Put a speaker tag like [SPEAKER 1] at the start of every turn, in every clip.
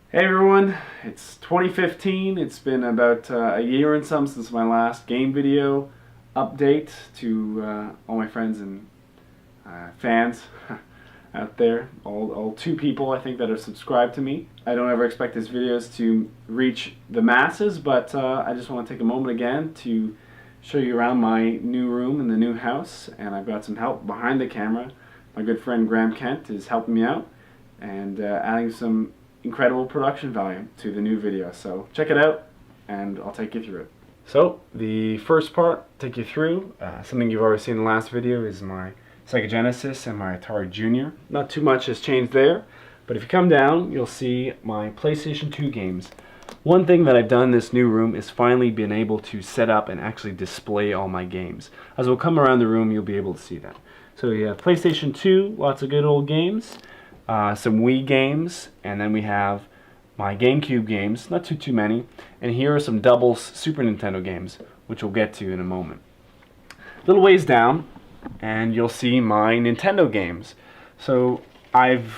[SPEAKER 1] Hey everyone, it's 2015. It's been about a year and some since my last game video update to all my friends and fans out there. All two people I think that are subscribed to me. I don't ever expect these videos to reach the masses, but I just want to take a moment again to show you around my new room in the new house, and I've got some help behind the camera. My good friend Graham Kent is helping me out and adding some incredible production value to the new video. So check it out and I'll take you through it. So the first part, take you through, something you've already seen in the last video is my Sega Genesis and my Atari Junior. Not too much has changed there, but if you come down you'll see my PlayStation 2 games. One thing that I've done in this new room is finally been able to set up and actually display all my games. As we'll come around the room you'll be able to see that. So you have PlayStation 2, lots of good old games. Some Wii games, and then we have my GameCube games, not too many, and here are some double Super Nintendo games, which we'll get to in a moment. A little ways down, and you'll see my Nintendo games. So I've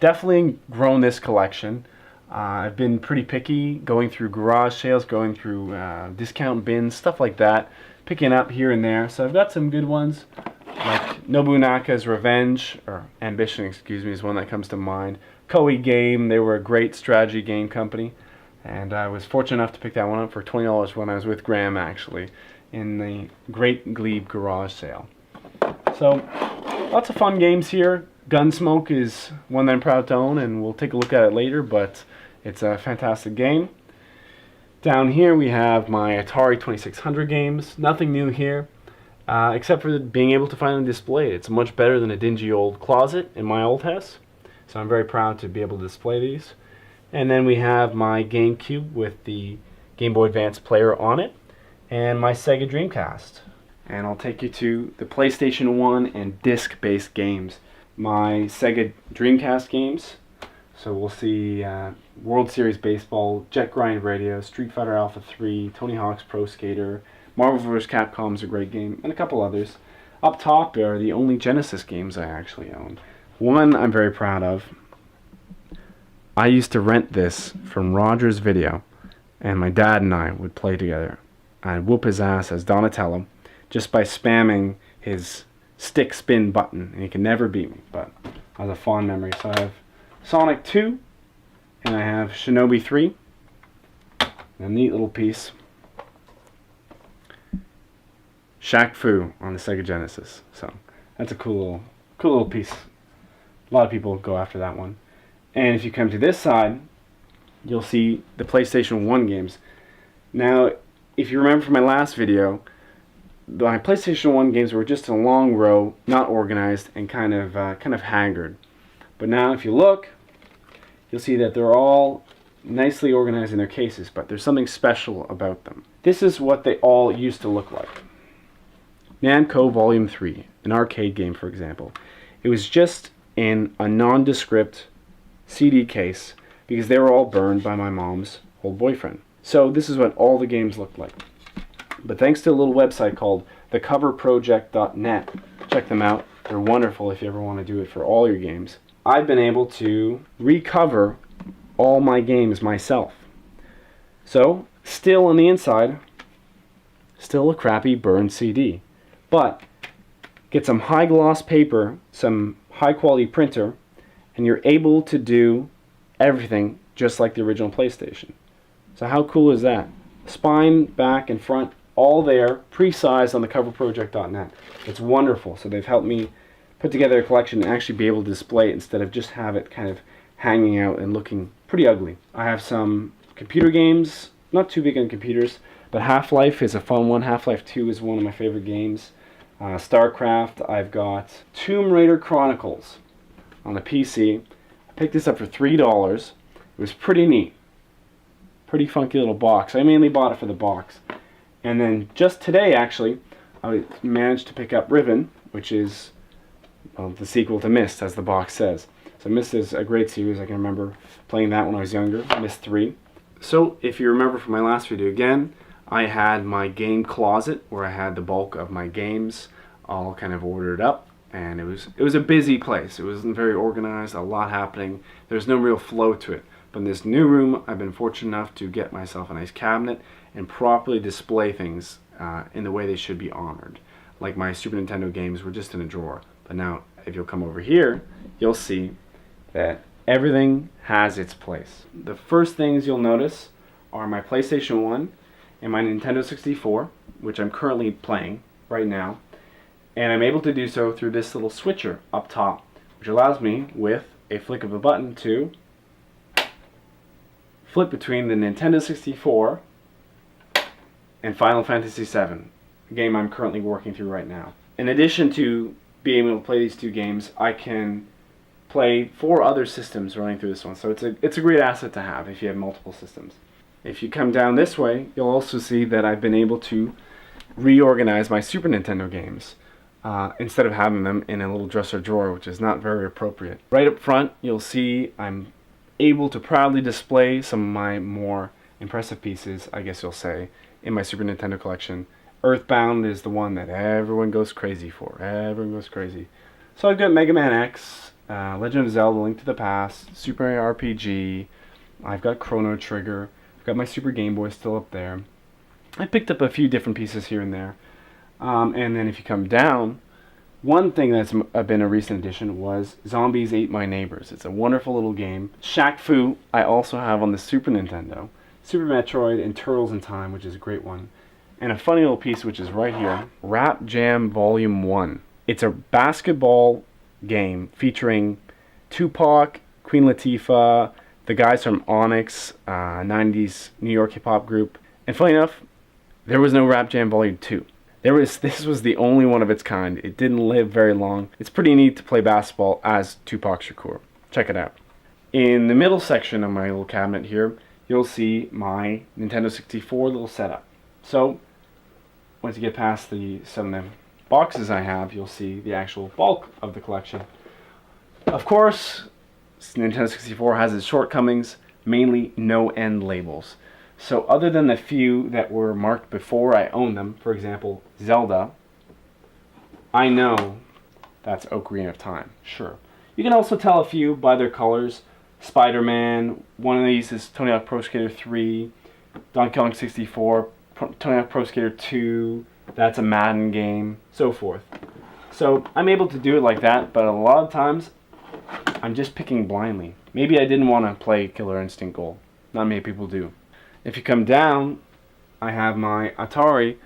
[SPEAKER 1] definitely grown this collection. I've been pretty picky, going through garage sales, going through discount bins, stuff like that, picking up here and there. So I've got some good ones. Like Nobunaga's Revenge, or Ambition, excuse me, is one that comes to mind. Koei Game, they were a great strategy game company, and I was fortunate enough to pick that one up for $20 when I was with Graham, actually, in the Great Glebe garage sale. So, lots of fun games here. Gunsmoke is one that I'm proud to own, and we'll take a look at it later, but it's a fantastic game. Down here we have my Atari 2600 games. Nothing new here. Except for being able to finally display it. It's much better than a dingy old closet in my old house. So I'm very proud to be able to display these. And then we have my GameCube with the Game Boy Advance player on it. And my Sega Dreamcast. And I'll take you to the PlayStation 1 and disc-based games. My Sega Dreamcast games. So we'll see World Series Baseball, Jet Grind Radio, Street Fighter Alpha 3, Tony Hawk's Pro Skater, Marvel vs. Capcom is a great game, and a couple others. Up top are the only Genesis games I actually own. One I'm very proud of. I used to rent this from Rogers Video, and my dad and I would play together. I'd whoop his ass as Donatello just by spamming his stick spin button, and he could never beat me, but I have a fond memory. So I have Sonic 2, and I have Shinobi 3, a neat little piece. Shaq Fu on the Sega Genesis. So that's a cool little piece. A lot of people go after that one. And if you come to this side, you'll see the PlayStation 1 games. Now, if you remember from my last video, my PlayStation 1 games were just a long row, not organized, and kind of haggard. But now, if you look, you'll see that they're all nicely organized in their cases, but there's something special about them. This is what they all used to look like. Namco Volume 3, an arcade game, for example. It was just in a nondescript CD case because they were all burned by my mom's old boyfriend. So this is what all the games looked like. But thanks to a little website called thecoverproject.net, check them out. They're wonderful if you ever want to do it for all your games. I've been able to recover all my games myself. So, still on the inside, still a crappy burned CD. But get some high gloss paper, some high quality printer, and you're able to do everything just like the original PlayStation. So how cool is that? Spine, back, and front, all there, pre-sized on the coverproject.net. It's wonderful. So they've helped me put together a collection and actually be able to display it instead of just have it kind of hanging out and looking pretty ugly. I have some computer games, not too big on computers, but Half-Life is a fun one. Half-Life 2 is one of my favorite games. StarCraft, I've got Tomb Raider Chronicles on the PC. I picked this up for $3. It was pretty neat. Pretty funky little box. I mainly bought it for the box. And then just today, actually, I managed to pick up Riven, which is the sequel to Myst, as the box says. So Myst is a great series. I can remember playing that when I was younger, Myst 3. So if you remember from my last video again, I had my game closet where I had the bulk of my games all kind of ordered up, and it was a busy place. It wasn't very organized, a lot happening. There's no real flow to it. But in this new room, I've been fortunate enough to get myself a nice cabinet and properly display things in the way they should be honored. Like my Super Nintendo games were just in a drawer. But now, if you'll come over here, you'll see that everything has its place. The first things you'll notice are my PlayStation 1 and my Nintendo 64, which I'm currently playing right now. And I'm able to do so through this little switcher up top, which allows me, with a flick of a button, to flip between the Nintendo 64 and Final Fantasy VII, a game I'm currently working through right now. In addition to being able to play these two games, I can play 4 other systems running through this one, so it's a great asset to have if you have multiple systems. If you come down this way, you'll also see that I've been able to reorganize my Super Nintendo games instead of having them in a little dresser drawer, which is not very appropriate. Right up front, you'll see I'm able to proudly display some of my more impressive pieces, I guess you'll say, in my Super Nintendo collection. Earthbound is the one that everyone goes crazy for. Everyone goes crazy. So I've got Mega Man X, Legend of Zelda: Link to the Past, Super Mario RPG, I've got Chrono Trigger, I've got my Super Game Boy still up there. I picked up a few different pieces here and there. And then if you come down, one thing that's been a recent addition was Zombies Ate My Neighbors. It's a wonderful little game. Shaq Fu I also have on the Super Nintendo. Super Metroid and Turtles in Time, which is a great one. And a funny little piece which is right here, Rap Jam Volume 1. It's a basketball game featuring Tupac, Queen Latifah, the guys from Onyx, 90s New York hip-hop group. And funny enough, there was no Rap Jam Volume 2. This was the only one of its kind. It didn't live very long. It's pretty neat to play basketball as Tupac Shakur. Check it out. In the middle section of my little cabinet here, you'll see my Nintendo 64 little setup. So, once you get past some of the boxes I have, you'll see the actual bulk of the collection. Of course, Nintendo 64 has its shortcomings, mainly no end labels. So other than the few that were marked before I owned them, for example, Zelda, I know that's Ocarina of Time, sure. You can also tell a few by their colors. Spider-Man, one of these is Tony Hawk Pro Skater 3, Donkey Kong 64, Tony Hawk Pro Skater 2, that's a Madden game, so forth. So I'm able to do it like that, but a lot of times I'm just picking blindly. Maybe I didn't want to play Killer Instinct Gold. Not many people do. If you come down, I have my Atari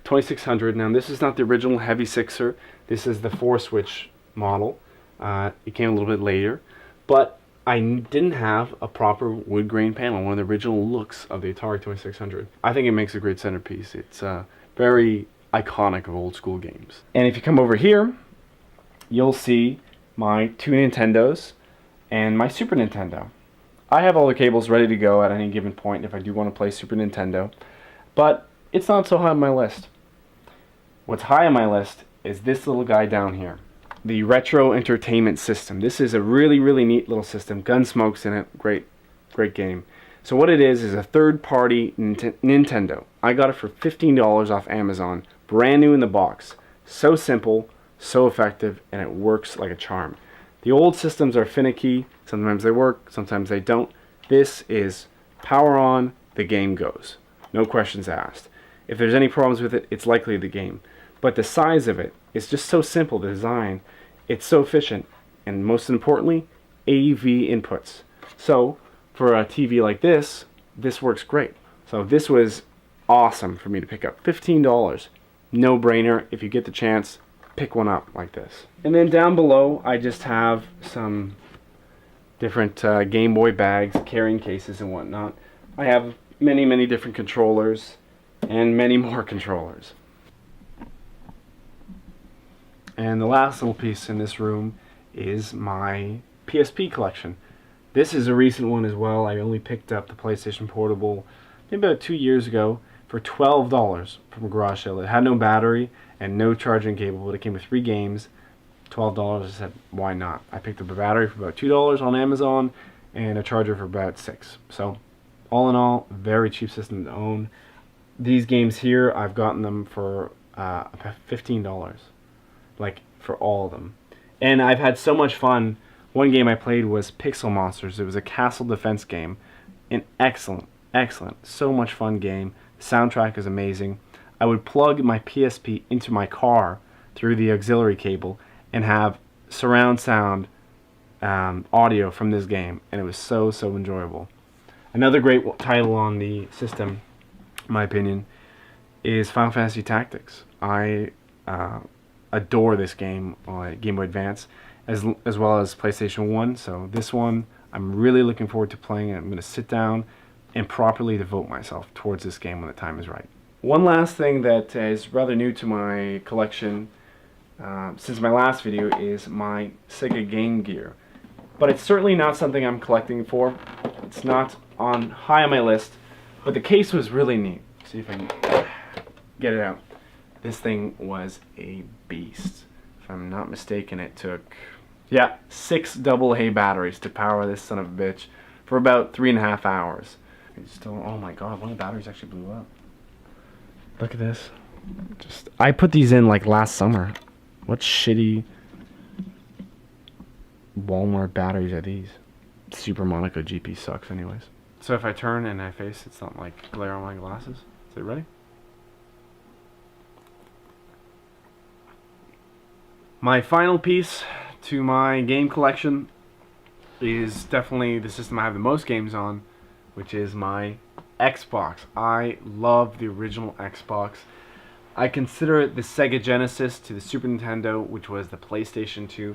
[SPEAKER 1] 2600. Now this is not the original Heavy Sixer. This is the 4-switch model. It came a little bit later. But I didn't have a proper wood grain panel, one of the original looks of the Atari 2600. I think it makes a great centerpiece. It's very iconic of old school games. And if you come over here, you'll see my 2 Nintendos and my Super Nintendo. I have all the cables ready to go at any given point if I do want to play Super Nintendo, but it's not so high on my list. What's high on my list is this little guy down here, the Retro Entertainment System. This is a really, really neat little system. Gunsmoke's in it. Great game. So what it is a third-party Nintendo. I got it for $15 off Amazon, brand new in the box. So simple, so effective, and it works like a charm. The old systems are finicky. Sometimes they work, sometimes they don't. This is power on, the game goes. No questions asked. If there's any problems with it, it's likely the game. But the size of it is just so simple, the design. It's so efficient. And most importantly, AV inputs. So, for a TV like this works great. So this was awesome for me to pick up. $15. No brainer. If you get the chance, pick one up like this. And then down below, I just have some different Game Boy bags, carrying cases and whatnot. I have many, many different controllers and many more controllers. And the last little piece in this room is my PSP collection. This is a recent one as well. I only picked up the PlayStation Portable maybe about 2 years ago for $12 from a garage sale. It had no battery and no charging cable, but it came with 3 games. $12, I said, why not? I picked up a battery for about $2 on Amazon and a charger for about $6. So, all in all, very cheap system to own. These games here, I've gotten them for $15, like for all of them. And I've had so much fun One game I played was Pixel Monsters. It was a castle defense game. An excellent, excellent, so much fun game. Soundtrack is amazing. I would plug my PSP into my car through the auxiliary cable and have surround sound audio from this game, and it was so enjoyable. Another great title on the system, in my opinion, is Final Fantasy Tactics. I adore this game on Game Boy Advance, as well as PlayStation 1. So this one, I'm really looking forward to playing it. I'm going to sit down and properly devote myself towards this game when the time is right. One last thing that is rather new to my collection since my last video is my Sega Game Gear. But it's certainly not something I'm collecting for. It's not high on my list, but the case was really neat. See if I can get it out. This thing was a beast. If I'm not mistaken, it took 6 AA batteries to power this son of a bitch for about 3.5 hours. Oh my god, one of the batteries actually blew up. Look at this. I put these in like last summer. What shitty Walmart batteries are these? Super Monaco GP sucks anyways. So if I turn and I face, it's not like glare on my glasses. Is it ready? My final piece to my game collection is definitely the system I have the most games on, which is my Xbox. I love the original Xbox. I consider it the Sega Genesis to the Super Nintendo, which was the PlayStation 2,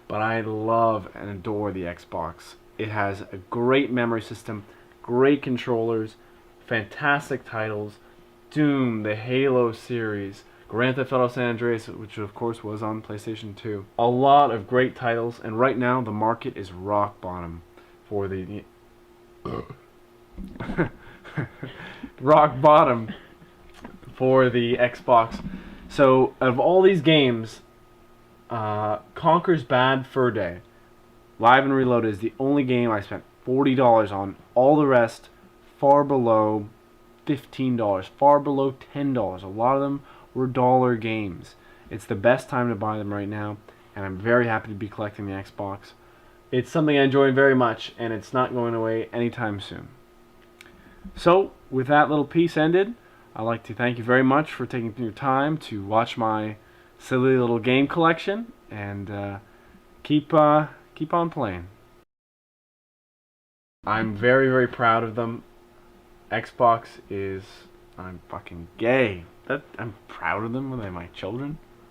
[SPEAKER 1] but I love and adore the Xbox. It has a great memory system, great controllers, fantastic titles, Doom, the Halo series, Grand Theft Auto San Andreas, which of course was on PlayStation 2. A lot of great titles, and right now the market is rock bottom for the rock bottom for the Xbox. So of all these games, Conker's Bad Fur Day Live and Reloaded is the only game I spent $40 on. All the rest far below $15, far below $10. A lot of them were dollar games. It's the best time to buy them right now, and I'm very happy to be collecting the Xbox. It's something I enjoy very much, and it's not going away anytime soon. So, with that little piece ended, I'd like to thank you very much for taking your time to watch my silly little game collection, and keep on playing. I'm very proud of them. Xbox is... I'm fucking gay. I'm proud of them. Are they my children?